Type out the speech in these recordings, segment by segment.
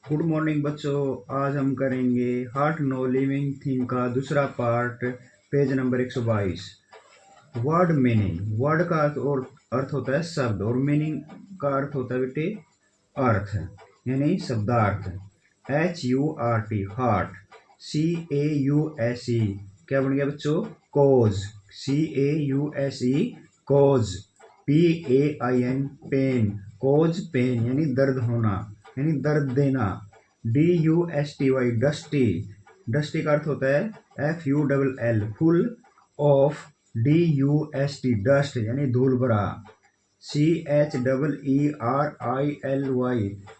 Good morning बच्चों। आज हम करेंगे हार्ट नो लिविंग थिंग का दूसरा part, page number 122। Word meaning. Word का अर्थ होता है शब्द, और मीनिंग का अर्थ होता है बेटे अर्थ, यानी शब्दार्थ। HURT heart. CAUSE क्या बन गया बच्चों? Cause. CAUSE cause. PAIN pain. Cause pain यानी दर्द होना, यानी दर्द देना। DUSTY dusty. डस्टी का अर्थ होता है FULL full of. DUST dust यानी धूल भरा। CHEERILY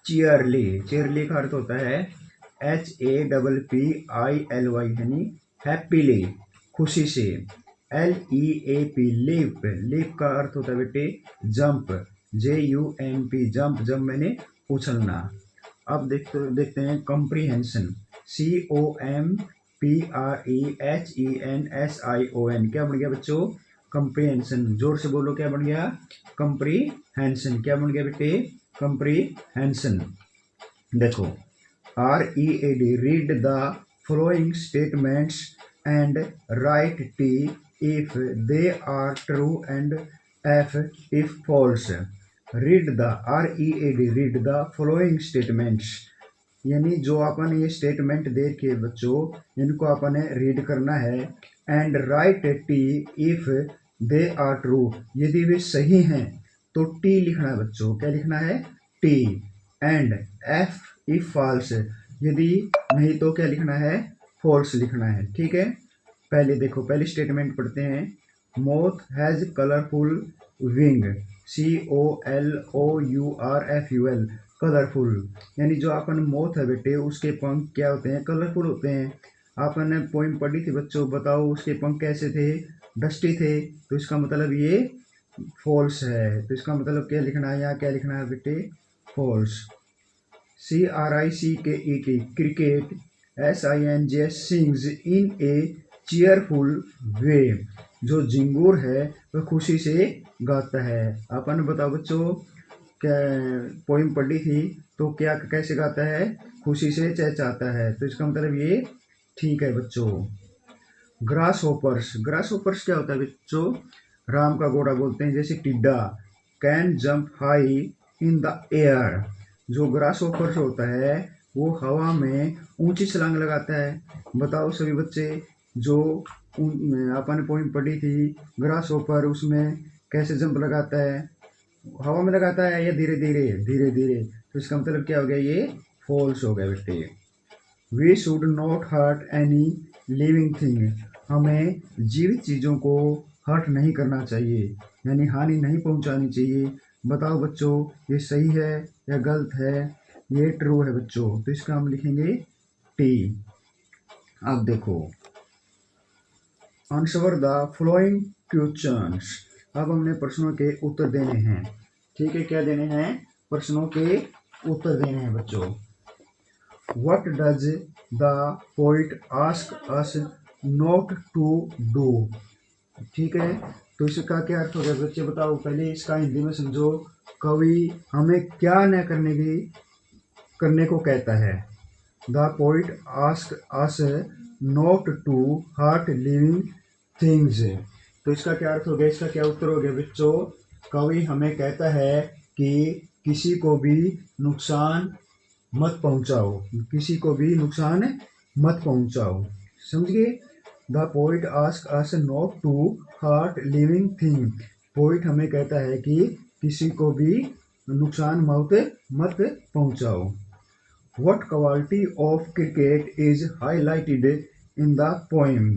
चीयरली। चीयरली का अर्थ होता है HAPPILY यानी हैप्पीली, खुशी से। LEAP leap. लीप का अर्थ होता है बेटे जंप। JUMP जंप, जंप मैंने उछलना। अब देखते हैं कॉम्प्रीहेंशन। COMPREHENSION क्या बन गया बच्चों? कॉम्प्रीहेंशन। जोर से बोलो, क्या बन गया? कॉम्प्रीहेंशन। क्या बन गया बेटे? कॉम्प्रीहेंशन। देखो, READ read the following statements and write T if they are true and F if false। Read the READ read the following statements, यानी जो अपन ये स्टेटमेंट देखे बच्चों, इनको अपन रीड करना है। And write T if they are true, यदि वे सही हैं तो T लिखना है बच्चों। क्या लिखना है? T। And F if false, यदि नहीं तो क्या लिखना है? फॉल्स लिखना है। ठीक है, पहले देखो, पहली स्टेटमेंट पढ़ते हैं। Moth has colourful wing. COLOURFUL colourful, यानी जो अपन मोथ है बेटे, उसके पंख क्या होते हैं? कलरफुल होते हैं। आपने पोइम पढ़ी थी बच्चों, बताओ उसके पंख कैसे थे? डस्टी थे। तो इसका मतलब ये फॉल्स है। तो इसका मतलब क्या लिखना है? यहाँ क्या लिखना है बेटे? False. CRICKET cricket. SING sings in a cheerful way, जो झिंगुर है वह खुशी से गाता है। अपन बताओ बच्चों, क्या पोइम पढ़ी थी तो क्या कैसे गाता है? खुशी से चहचहाता है। तो इसका मतलब ये ठीक है बच्चों। Grass hoppers. ग्रास होपर्स क्या होता है बच्चों? राम का घोड़ा बोलते हैं, जैसे टिड्डा। Can jump high in the air, जो ग्रास होपर्स होता है वो हवा में ऊंची छलांग लगाता है। बताओ सभी बच्चे, जो अपन ने पोइम पढ़ी थी ग्रास होपर, उसमें कैसे जंप लगाता है? हवा में लगाता है या धीरे धीरे? धीरे धीरे। तो इसका मतलब क्या हो गया? ये फॉल्स हो गया बेटे। We should not hurt any living thing, हमें जीवित चीज़ों को हर्ट नहीं करना चाहिए, यानी हानि नहीं पहुंचानी चाहिए। बताओ बच्चों, ये सही है या गलत है? ये ट्रू है बच्चों। तो इसका हम लिखेंगे टी। अब देखो, आंसर द फ्लोइंग क्वेश्चंस। अब हमने प्रश्नों के उत्तर देने हैं। ठीक है, क्या देने हैं? प्रश्नों के उत्तर देने हैं बच्चों। What does the poet ask us not to do? ठीक है, तो इसका क्या अर्थ हो गया बच्चे? बताओ, पहले इसका हिंदी में समझो। कवि हमें क्या न करने को कहता है? The poet ask us not to hurt living things. तो इसका क्या अर्थ हो गया? इसका क्या उत्तर हो गया बच्चों? कवि हमें कहता है कि किसी को भी नुकसान मत पहुंचाओ, किसी को भी नुकसान मत पहुंचाओ। समझिए, the poet ask us not to hurt living thing. Poet हमें कहता है कि किसी को भी नुकसान मत पहुंचाओ। What quality of cricket is highlighted in the poem?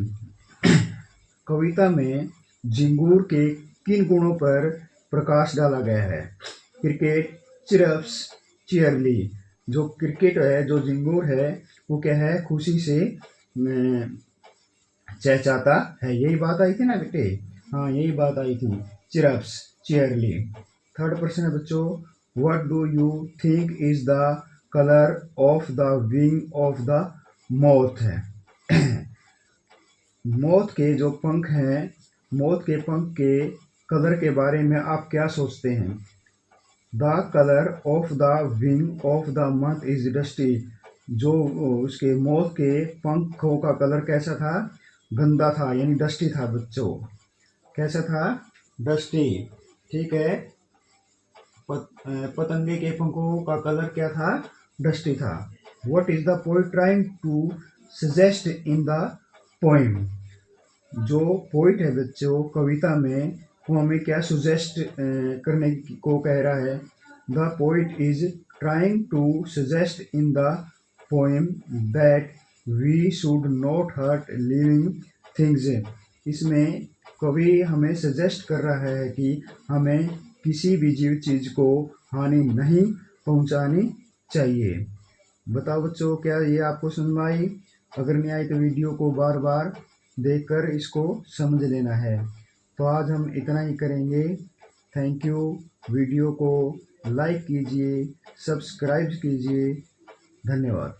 कविता में झिंगूर के किन गुणों पर प्रकाश डाला गया है? क्रिकेट चिरप्स चीयरली, जो क्रिकेट है, जो झिंगूर है, वो क्या है? खुशी से चहचहाता है। यही बात आई थी ना बेटे? हाँ, यही बात आई थी। चिरप्स चीयरली। थर्ड प्रश्न है बच्चों, what do you think is the colour of the wing of the moth है? मोथ के जो पंख हैं, मोथ के पंख के कलर के बारे में आप क्या सोचते हैं? The colour of the wing of the month is dusty, जो उसके मौत के पंखों का कलर कैसा था, गंदा था, यानी डस्टी था बच्चों। कैसा था, डस्टी। ठीक है, पतंगे के पंखों का कलर क्या था, डस्टी था। What is the poet trying to suggest in the poem, जो पोइट है बच्चों कविता में, वो हमें क्या सुजेस्ट करने को कह रहा है। The poet is trying to suggest in the poem that we should not hurt living things. इसमें कवि हमें सजेस्ट कर रहा है कि हमें किसी भी जीवित चीज को हानि नहीं पहुंचानी चाहिए। बताओ बच्चों, क्या ये आपको समझ में आई? अगर नहीं आई तो वीडियो को बार बार देखकर इसको समझ लेना है। तो आज हम इतना ही करेंगे। Thank you. वीडियो को लाइक कीजिए, सब्सक्राइब कीजिए। धन्यवाद।